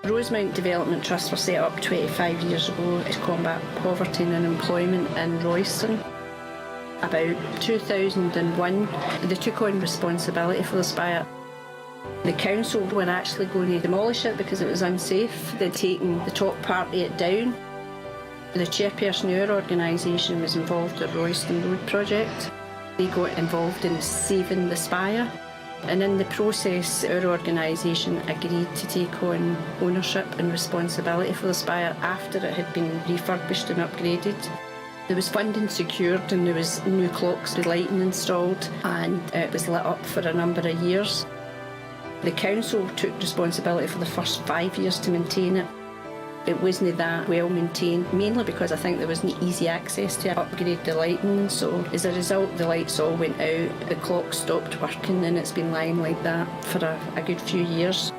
Rosemount Development Trust was set up 25 years ago to combat poverty and unemployment in Royston. About 2001, they took on responsibility for the spire. The council were actually going to demolish it because it was unsafe. They'd taken the top part of it down. The chairperson of our organisation was involved with the Royston Road project. They got involved in saving the spire, and in the process our organisation agreed to take on ownership and responsibility for the spire after it had been refurbished and upgraded. There was funding secured and there was new clocks with lighting installed, and it was lit up for a number of years. The council took responsibility for the first 5 years to maintain it. It wasn't that well maintained, mainly because I think there wasn't easy access to upgrade the lighting, so as a result the lights all went out, the clock stopped working, and it's been lying like that for a good few years.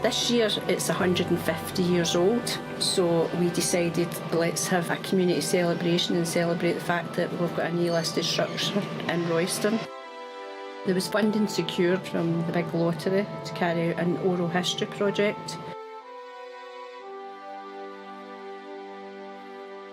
This year it's 150 years old, so we decided let's have a community celebration and celebrate the fact that we've got a new listed structure in Royston. There was funding secured from the big lottery to carry out an oral history project.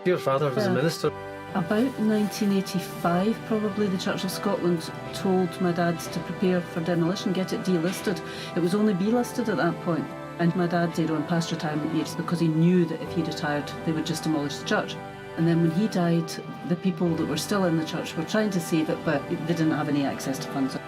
Your father was a minister. About 1985, probably, the Church of Scotland told my dad to prepare for demolition, get it delisted. It was only B-listed at that point. And my dad stayed on past retirement years because he knew that if he retired, they would just demolish the church. And then when he died, the people that were still in the church were trying to save it, but they didn't have any access to funds.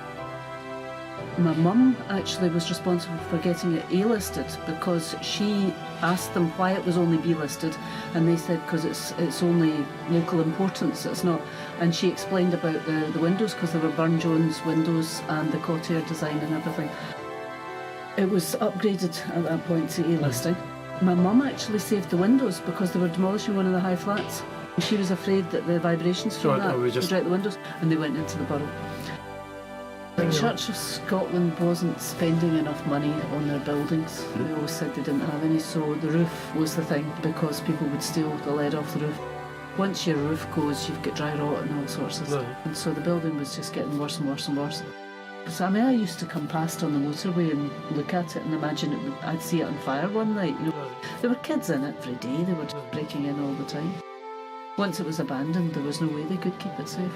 My mum actually was responsible for getting it A-listed because she asked them why it was only B-listed, and they said because it's only local importance, it's not. And she explained about the windows, because there were Burne-Jones windows and the courtyard design and everything. It was upgraded at that point to A-listing. My mum actually saved the windows because they were demolishing one of the high flats. She was afraid that the vibrations from that would break the windows, and they went into the borough. The Church of Scotland wasn't spending enough money on their buildings. They always said they didn't have any, so the roof was the thing because people would steal the lead off the roof. Once your roof goes, you've got dry rot and all sorts of stuff. And so the building was just getting worse and worse and worse. So I used to come past on the motorway and look at it and imagine I'd see it on fire one night. There were kids in it every day, they were just breaking in all the time. Once it was abandoned, there was no way they could keep it safe.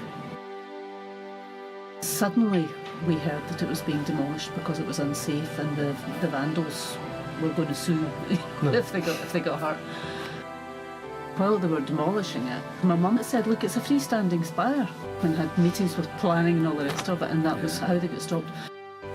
Suddenly we heard that it was being demolished because it was unsafe, and the vandals were going to sue if they got hurt. While they were demolishing it, my mum said, look, it's a freestanding spire, and had meetings with planning and all the rest of it, and that was how they got stopped.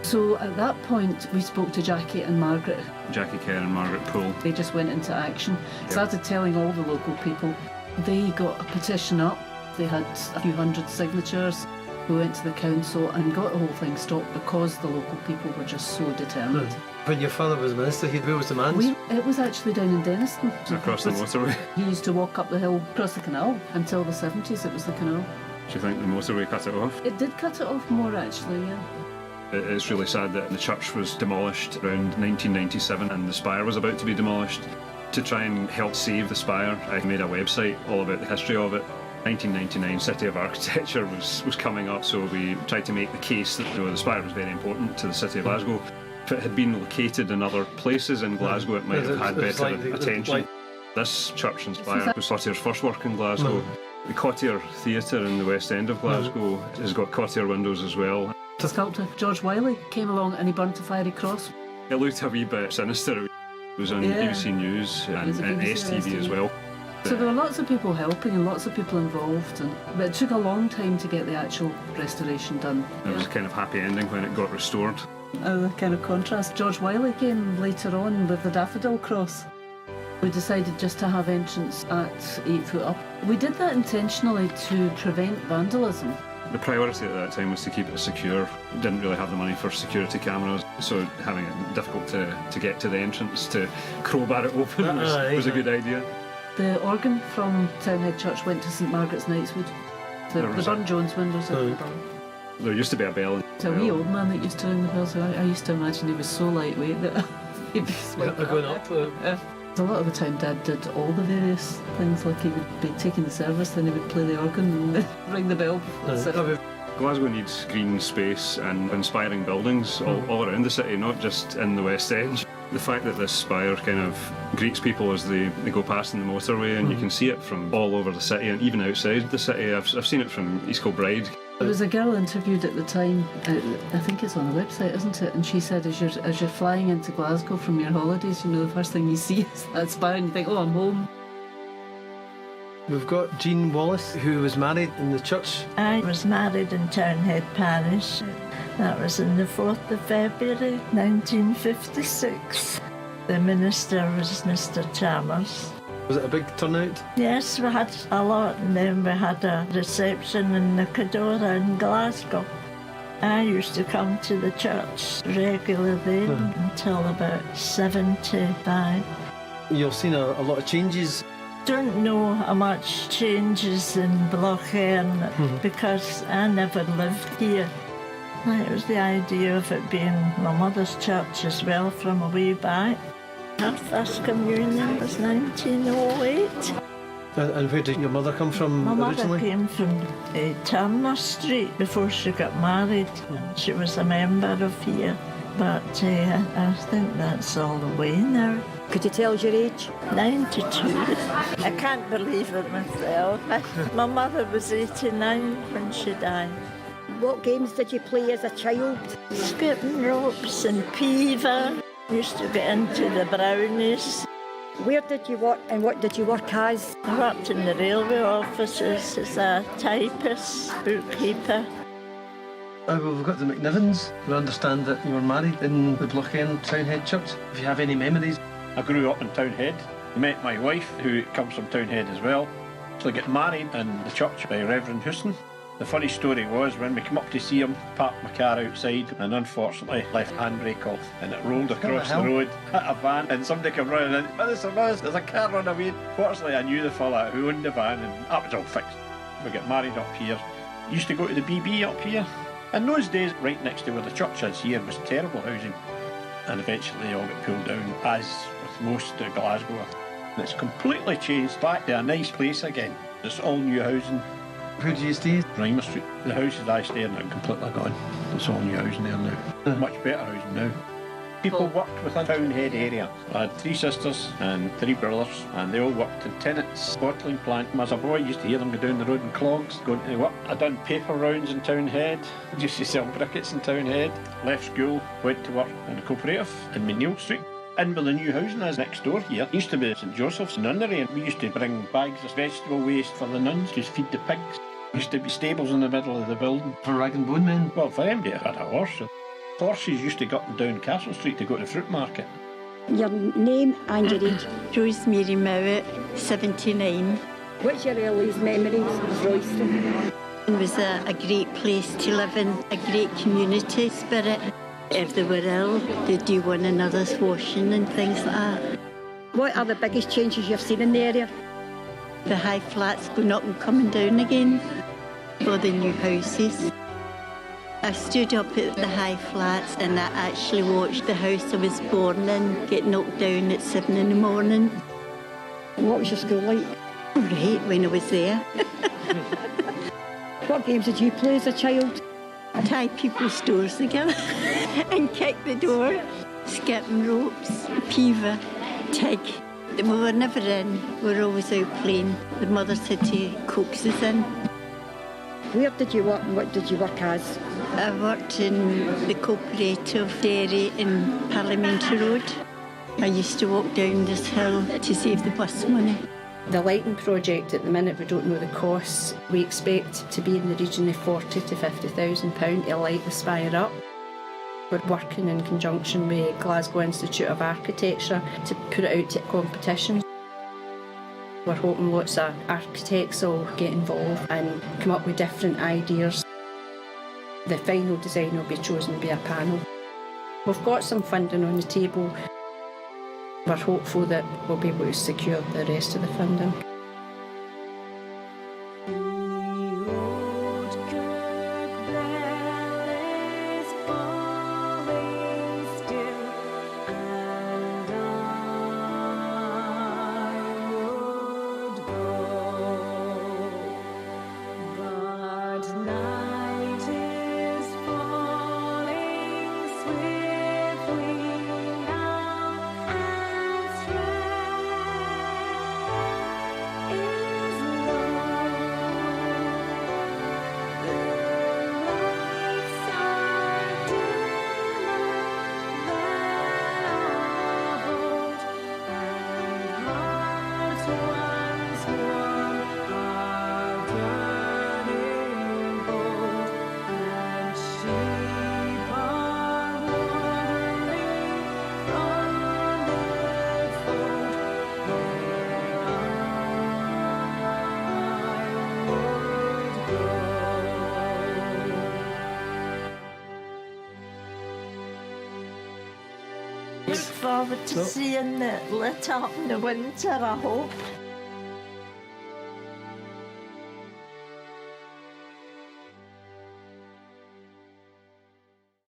So at that point we spoke to Jackie and Margaret. Jackie Kerr and Margaret Poole. They just went into action, started telling all the local people. They got a petition up, they had a few hundred signatures. We went to the council and got the whole thing stopped because the local people were just so determined. When your father was minister, where was the manse? It was actually down in Denniston. Across the motorway. He used to walk up the hill, across the canal. Until the 70s it was the canal. Do you think the motorway cut it off? It did cut it off more, actually, yeah. It's really sad that the church was demolished around 1997 and the spire was about to be demolished. To try and help save the spire, I made a website all about the history of it. 1999 City of Architecture was coming up, so we tried to make the case that the spire was very important to the City of Glasgow. If it had been located in other places in Glasgow, it might have had better attention. This church and spire was Cottier's first work in Glasgow. The Cottier Theatre in the West End of Glasgow has got Cottier windows as well. The sculptor George Wiley came along and he burnt a fiery cross. It looked a wee bit sinister. It was on BBC News and STV as well. So there were lots of people helping and lots of people involved, but it took a long time to get the actual restoration done. It was a kind of happy ending when it got restored. The kind of contrast. George Wiley came later on with the daffodil cross. We decided just to have entrance at 8 foot up. We did that intentionally to prevent vandalism. The priority at that time was to keep it secure. We didn't really have the money for security cameras, so having it difficult to get to the entrance, to crowbar it open was a good idea. The organ from Townhead Church went to St Margaret's Knightswood. The Burne-Jones windows are the bell. There used to be a bell. It's a wee old man that used to ring the bell, so I used to imagine he was so lightweight that he'd be going up. A lot of the time Dad did all the various things, like he would be taking the service, then he would play the organ and then ring the bell. Glasgow needs green space and inspiring buildings all around the city, not just in the West End. The fact that this spire kind of greets people as they go past in the motorway, and you can see it from all over the city and even outside the city. I've seen it from East Kilbride. There was a girl interviewed at the time, I think it's on the website, isn't it? And she said, as you're flying into Glasgow from your holidays, the first thing you see is that spire and you think, oh, I'm home. We've got Jean Wallace, who was married in the church. I was married in Townhead Parish. That was on the 4th of February 1956. The minister was Mr. Chalmers. Was it a big turnout? Yes, we had a lot, and then we had a reception in the Cadora in Glasgow. I used to come to the church regularly until about 75. You've seen a lot of changes. Don't know how much changes in Blochern because I never lived here. It was the idea of it being my mother's church as well from a way back. Our first communion was 1908. And where did your mother come from My originally? mother came from Turner Street before she got married. She was a member of here, but I think that's all the way now. Could you tell us your age? 92. I can't believe it myself. My mother was 89 when she died. What games did you play as a child? Skipping ropes and peaver. Used to get into the brownies. Where did you work and what did you work as? I worked in the railway offices as a typist, bookkeeper. Well, we've got the McNivens. We understand that you were married in the Blochern Townhead Church. If you have any memories. I grew up in Townhead. Met my wife, who comes from Townhead as well. So I got married in the church by Reverend Houston. The funny story was when we came up to see him, parked my car outside and unfortunately left handbrake off and it rolled across the road, hit a van and somebody came running in, Minister, there's a car on the way. Fortunately I knew the fella who owned the van and that was all fixed. We got married up here. Used to go to the BB up here. In those days, right next to where the church is here was terrible housing and eventually they all got pulled down, as with most of Glasgow. And it's completely changed back to a nice place again. It's all new housing. Who do you stay? Primer Street. The houses I stay in are completely gone. It's all new housing there now. Much better housing now. People worked within the Townhead area. I had 3 sisters and 3 brothers, and they all worked in Tennant's bottling plant. As a boy, I used to hear them go down the road in clogs, going to work. I done paper rounds in Townhead. Used to sell briquettes in Townhead. Left school, went to work in the cooperative in McNeill Street. In with the new housing is next door here. It used to be St Joseph's Nunnery, and we used to bring bags of vegetable waste for the nuns, just feed the pigs. Used to be stables in the middle of the building. For rag and bone men? Well, for them, they had a horse. Horses used to go up and down Castle Street to go to the fruit market. Your name and your age? Rosemary Mowat, 79. What's your earliest memories of Royston? It was a great place to live in, a great community spirit. If they were ill, they'd do one another's washing and things like that. What are the biggest changes you've seen in the area? The high flats going up and coming down again, or the new houses. I stood up at the high flats and I actually watched the house I was born in get knocked down at 7 in the morning. What was your school like? Right, when I was there. What games did you play as a child? Tie people's doors together and kick the door. Skipping ropes, peaver, tig. We were never in, we were always out playing. The mothers had to coax us in. Where did you work and what did you work as? I worked in the cooperative dairy in Parliamentary Road. I used to walk down this hill to save the bus money. The lighting project at the minute, we don't know the costs. We expect to be in the region of £40,000 to £50,000 to light the spire up. We're working in conjunction with Glasgow Institute of Architecture to put it out to competitions. We're hoping lots of architects will get involved and come up with different ideas. The final design will be chosen by a panel. We've got some funding on the table. We're hopeful that we'll be able to secure the rest of the funding. Look forward to seeing it lit up in the winter, I hope.